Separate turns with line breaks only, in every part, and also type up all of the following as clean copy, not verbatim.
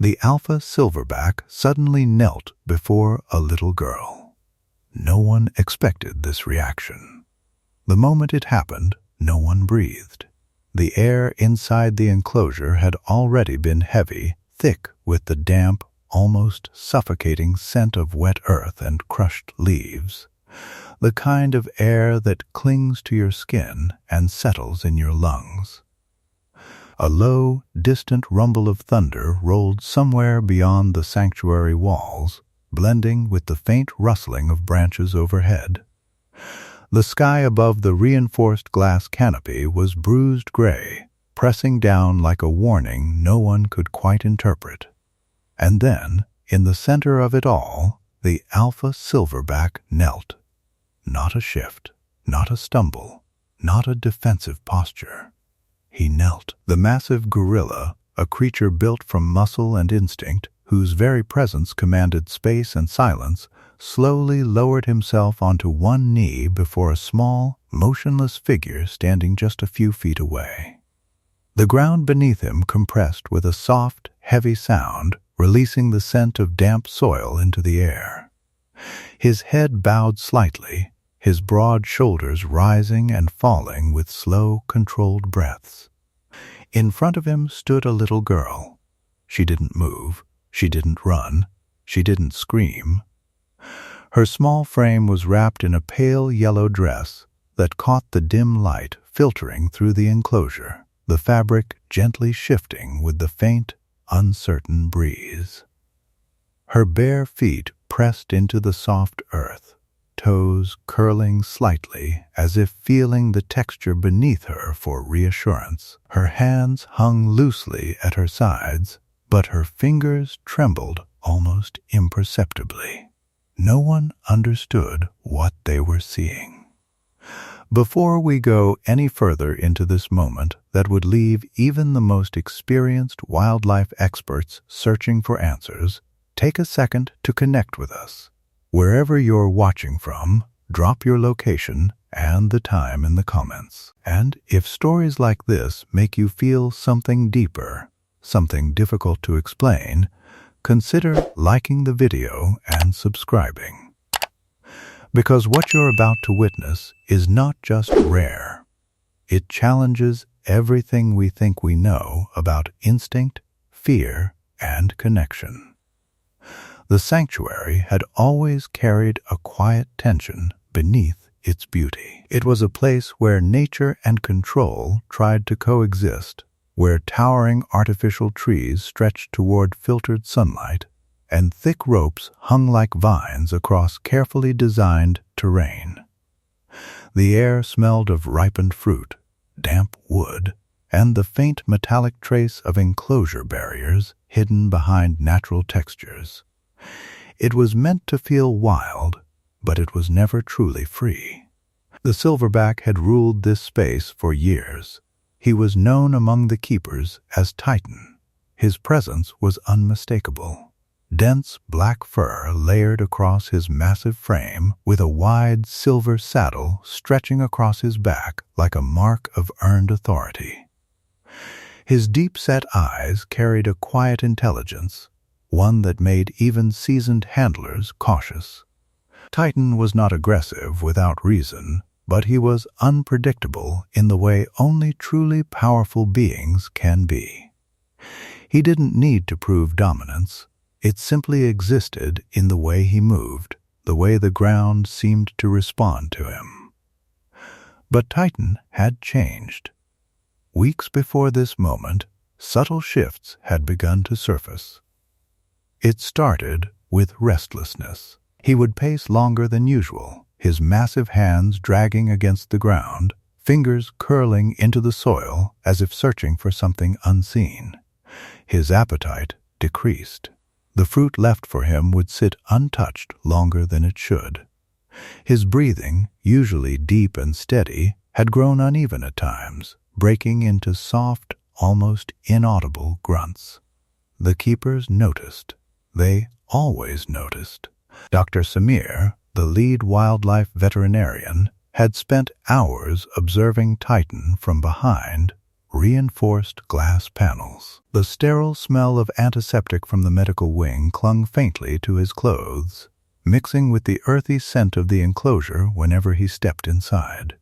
the alpha silverback suddenly knelt before a little girl. No one expected this reaction. The moment it happened, no one breathed. The air inside the enclosure had already been heavy, thick with the damp, almost suffocating scent of wet earth and crushed leaves, the kind of air that clings to your skin and settles in your lungs. A low, distant rumble of thunder rolled somewhere beyond the sanctuary walls, blending with the faint rustling of branches overhead. The sky above the reinforced glass canopy was bruised gray, pressing down like a warning no one could quite interpret. And then, in the center of it all, the alpha silverback knelt. Not a shift, not a stumble, not a defensive posture. He knelt. The massive gorilla, a creature built from muscle and instinct, whose very presence commanded space and silence, slowly lowered himself onto one knee before a small, motionless figure standing just a few feet away. The ground beneath him compressed with a soft, heavy sound, releasing the scent of damp soil into the air. His head bowed slightly, his broad shoulders rising and falling with slow, controlled breaths. In front of him stood a little girl. She didn't move, she didn't run, she didn't scream. Her small frame was wrapped in a pale yellow dress that caught the dim light filtering through the enclosure, the fabric gently shifting with the faint, uncertain breeze. Her bare feet pressed into the soft earth, toes curling slightly as if feeling the texture beneath her for reassurance. Her hands hung loosely at her sides, but her fingers trembled almost imperceptibly. No one understood what they were seeing. Before we go any further into this moment that would leave even the most experienced wildlife experts searching for answers, take a second to connect with us. Wherever you're watching from, drop your location and the time in the comments. And if stories like this make you feel something deeper, something difficult to explain, consider liking the video and subscribing. Because what you're about to witness is not just rare. It challenges everything we think we know about instinct, fear, and connection. The sanctuary had always carried a quiet tension beneath its beauty. It was a place where nature and control tried to coexist, where towering artificial trees stretched toward filtered sunlight, and thick ropes hung like vines across carefully designed terrain. The air smelled of ripened fruit, damp wood, and the faint metallic trace of enclosure barriers hidden behind natural textures. It was meant to feel wild, but it was never truly free. The silverback had ruled this space for years. He was known among the keepers as Titan. His presence was unmistakable. Dense black fur layered across his massive frame, with a wide silver saddle stretching across his back like a mark of earned authority. His deep-set eyes carried a quiet intelligence, one that made even seasoned handlers cautious. Titan was not aggressive without reason, but he was unpredictable in the way only truly powerful beings can be. He didn't need to prove dominance. It simply existed in the way he moved, the way the ground seemed to respond to him. But Titan had changed. Weeks before this moment, subtle shifts had begun to surface. It started with restlessness. He would pace longer than usual, his massive hands dragging against the ground, fingers curling into the soil as if searching for something unseen. His appetite decreased. The fruit left for him would sit untouched longer than it should. His breathing, usually deep and steady, had grown uneven at times, breaking into soft, almost inaudible grunts. The keepers noticed. They always noticed. Dr. Samir, the lead wildlife veterinarian, had spent hours observing Titan from behind, reinforced glass panels. The sterile smell of antiseptic from the medical wing clung faintly to his clothes, mixing with the earthy scent of the enclosure whenever he stepped inside.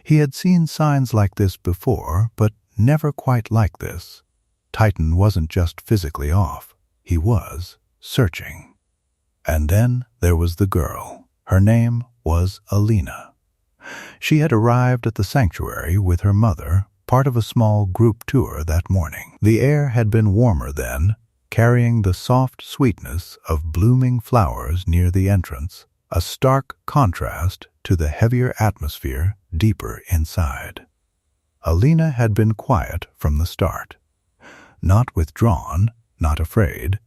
He had seen signs like this before, but never quite like this. Titan wasn't just physically off. He was searching. And then there was the girl. Her name was Alina. She had arrived at the sanctuary with her mother, part of a small group tour that morning. The air had been warmer then, carrying the soft sweetness of blooming flowers near the entrance, a stark contrast to the heavier atmosphere deeper inside. Alina had been quiet from the start. Not withdrawn, not afraid,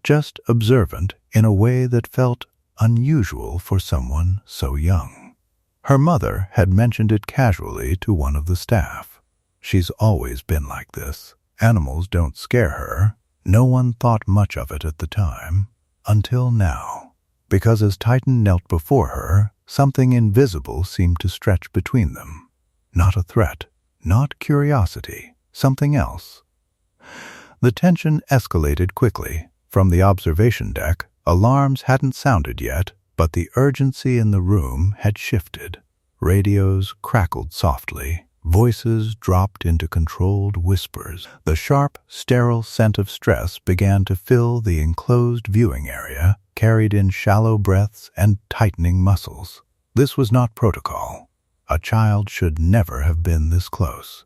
just observant in a way that felt unusual for someone so young. Her mother had mentioned it casually to one of the staff. She's always been like this. Animals don't scare her. No one thought much of it at the time, until now. Because as Titan knelt before her, something invisible seemed to stretch between them. Not a threat, not curiosity, something else. The tension escalated quickly. From the observation deck, alarms hadn't sounded yet, but the urgency in the room had shifted. Radios crackled softly. Voices dropped into controlled whispers. The sharp, sterile scent of stress began to fill the enclosed viewing area, carried in shallow breaths and tightening muscles. This was not protocol. A child should never have been this close.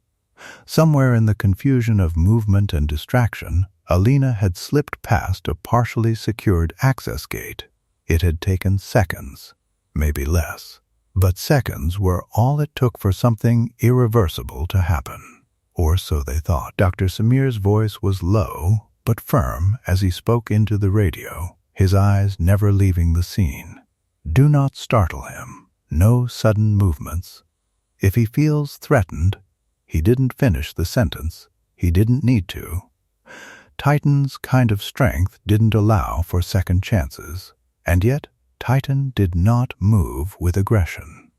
Somewhere in the confusion of movement and distraction, Alina had slipped past a partially secured access gate. It had taken seconds, maybe less. But seconds were all it took for something irreversible to happen. Or so they thought. Dr. Samir's voice was low, but firm as he spoke into the radio, his eyes never leaving the scene. Do not startle him. No sudden movements. If he feels threatened, he didn't finish the sentence. He didn't need to. Titan's kind of strength didn't allow for second chances. And yet, Titan did not move with aggression.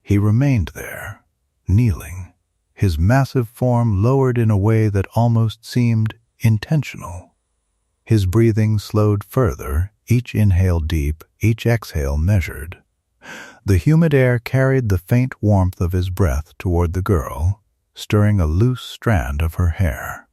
He remained there, kneeling, his massive form lowered in a way that almost seemed intentional. His breathing slowed further, each inhale deep, each exhale measured. The humid air carried the faint warmth of his breath toward the girl, stirring a loose strand of her hair.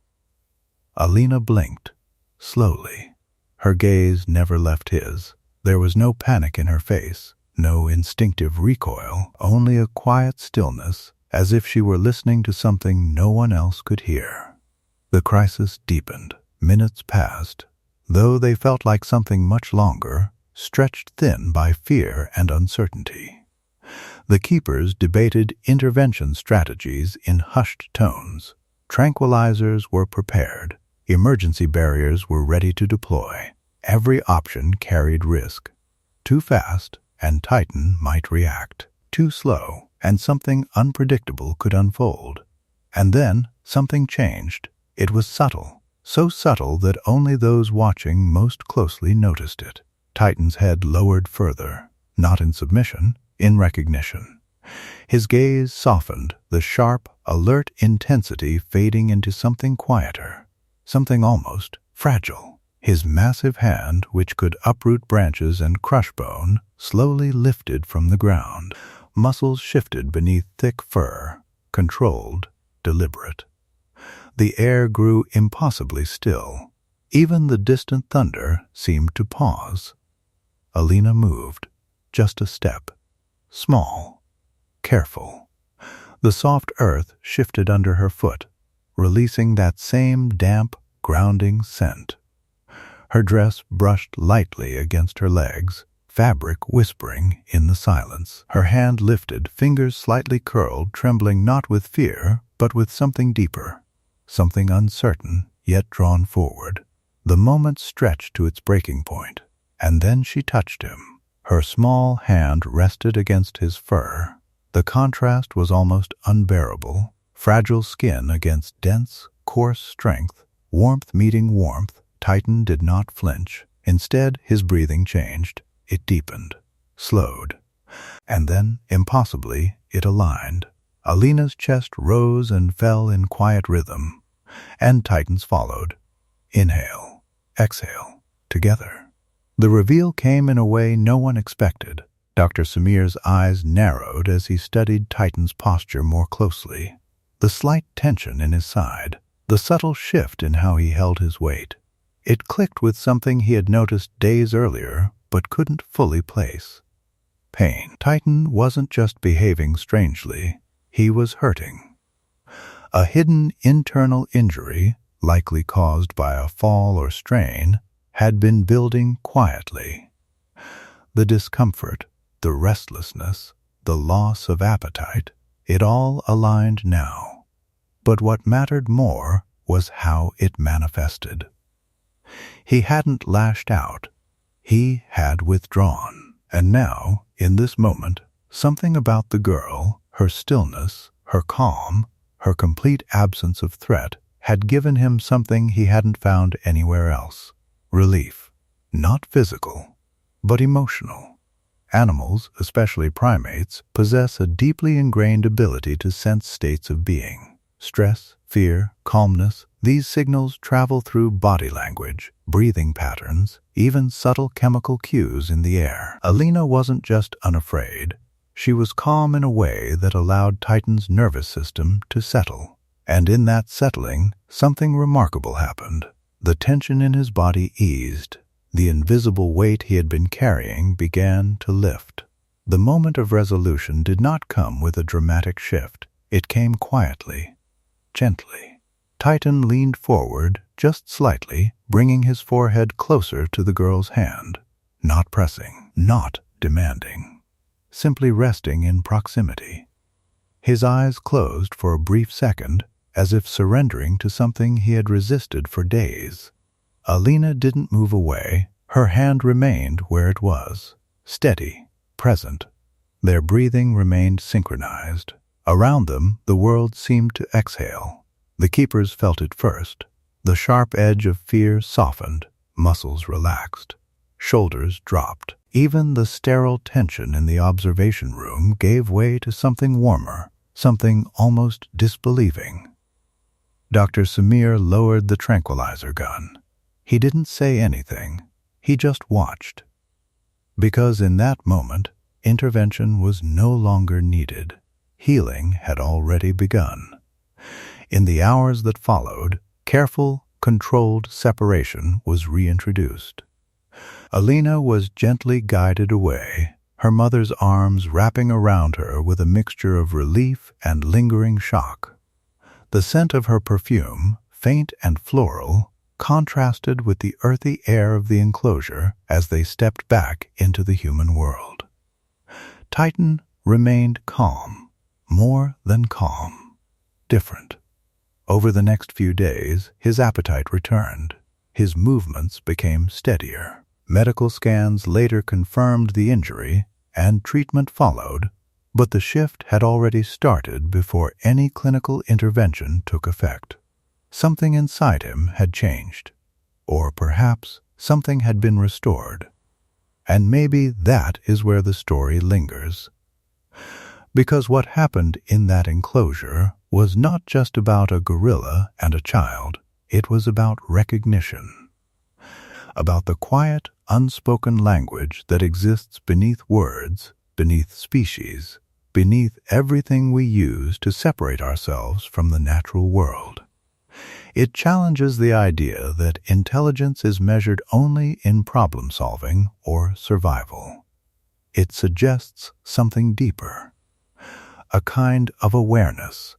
Alina blinked, slowly. Her gaze never left his. There was no panic in her face, no instinctive recoil, only a quiet stillness, as if she were listening to something no one else could hear. The crisis deepened. Minutes passed, though they felt like something much longer, stretched thin by fear and uncertainty. The keepers debated intervention strategies in hushed tones. Tranquilizers were prepared. Emergency barriers were ready to deploy. Every option carried risk. Too fast, and Titan might react. Too slow, and something unpredictable could unfold. And then something changed. It was subtle, so subtle that only those watching most closely noticed it. Titan's head lowered further, not in submission, in recognition. His gaze softened, the sharp, alert intensity fading into something quieter, something almost fragile. His massive hand, which could uproot branches and crush bone, slowly lifted from the ground. Muscles shifted beneath thick fur, controlled, deliberate. The air grew impossibly still. Even the distant thunder seemed to pause. Alina moved, just a step. Small, careful. The soft earth shifted under her foot, releasing that same damp, grounding scent. Her dress brushed lightly against her legs, fabric whispering in the silence. Her hand lifted, fingers slightly curled, trembling not with fear, but with something deeper, something uncertain, yet drawn forward. The moment stretched to its breaking point, and then she touched him. Her small hand rested against his fur. The contrast was almost unbearable. Fragile skin against dense, coarse strength, warmth meeting warmth. Titan did not flinch. Instead, his breathing changed. It deepened, slowed. And then, impossibly, it aligned. Alina's chest rose and fell in quiet rhythm, and Titan's followed. Inhale, exhale, together. The reveal came in a way no one expected. Dr. Samir's eyes narrowed as he studied Titan's posture more closely. The slight tension in his side, the subtle shift in how he held his weight. It clicked with something he had noticed days earlier but couldn't fully place. Pain. Titan wasn't just behaving strangely, he was hurting. A hidden internal injury, likely caused by a fall or strain, had been building quietly. The discomfort, the restlessness, the loss of appetite, it all aligned now. But what mattered more was how it manifested. He hadn't lashed out. He had withdrawn. And now, in this moment, something about the girl, her stillness, her calm, her complete absence of threat, had given him something he hadn't found anywhere else. Relief. Not physical, but emotional. Animals, especially primates, possess a deeply ingrained ability to sense states of being. Stress, fear, calmness, these signals travel through body language, breathing patterns, even subtle chemical cues in the air. Alina wasn't just unafraid. She was calm in a way that allowed Titan's nervous system to settle. And in that settling, something remarkable happened. The tension in his body eased. The invisible weight he had been carrying began to lift. The moment of resolution did not come with a dramatic shift. It came quietly, gently. Titan leaned forward just slightly, bringing his forehead closer to the girl's hand. Not pressing, not demanding. Simply resting in proximity. His eyes closed for a brief second, as if surrendering to something he had resisted for days. Alina didn't move away. Her hand remained where it was, steady, present. Their breathing remained synchronized. Around them, the world seemed to exhale. The keepers felt it first. The sharp edge of fear softened, muscles relaxed, shoulders dropped. Even the sterile tension in the observation room gave way to something warmer, something almost disbelieving. Dr. Samir lowered the tranquilizer gun. He didn't say anything. He just watched. Because in that moment, intervention was no longer needed. Healing had already begun. In the hours that followed, careful, controlled separation was reintroduced. Alina was gently guided away, her mother's arms wrapping around her with a mixture of relief and lingering shock. The scent of her perfume, faint and floral, contrasted with the earthy air of the enclosure as they stepped back into the human world. Titan remained calm, more than calm, different. Over the next few days, his appetite returned. His movements became steadier. Medical scans later confirmed the injury, and treatment followed, but the shift had already started before any clinical intervention took effect. Something inside him had changed, or perhaps something had been restored. And maybe that is where the story lingers. Because what happened in that enclosure was not just about a gorilla and a child, it was about recognition. About the quiet, unspoken language that exists beneath words, beneath species, beneath everything we use to separate ourselves from the natural world. It challenges the idea that intelligence is measured only in problem-solving or survival. It suggests something deeper, a kind of awareness,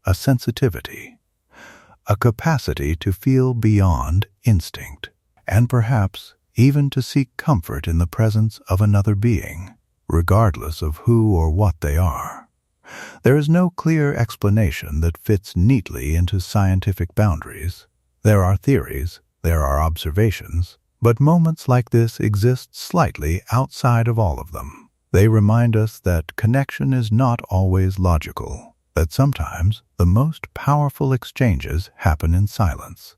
a sensitivity, a capacity to feel beyond instinct, and perhaps even to seek comfort in the presence of another being, regardless of who or what they are. There is no clear explanation that fits neatly into scientific boundaries. There are theories, there are observations, but moments like this exist slightly outside of all of them. They remind us that connection is not always logical, that sometimes the most powerful exchanges happen in silence,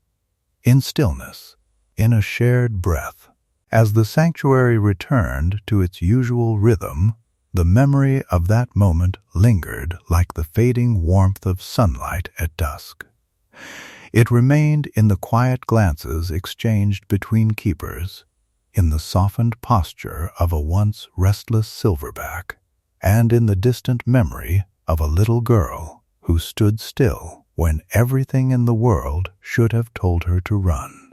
in stillness, in a shared breath. As the sanctuary returned to its usual rhythm, The memory of that moment lingered like the fading warmth of sunlight at dusk. It remained in the quiet glances exchanged between keepers, in the softened posture of a once restless silverback, and in the distant memory of a little girl who stood still when everything in the world should have told her to run.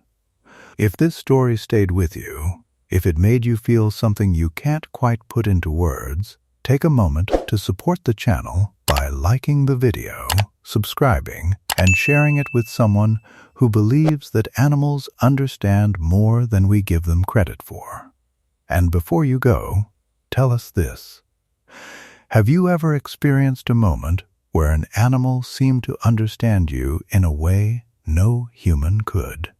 If this story stayed with you, if it made you feel something you can't quite put into words, take a moment to support the channel by liking the video, subscribing, and sharing it with someone who believes that animals understand more than we give them credit for. And before you go, tell us this. Have you ever experienced a moment where an animal seemed to understand you in a way no human could?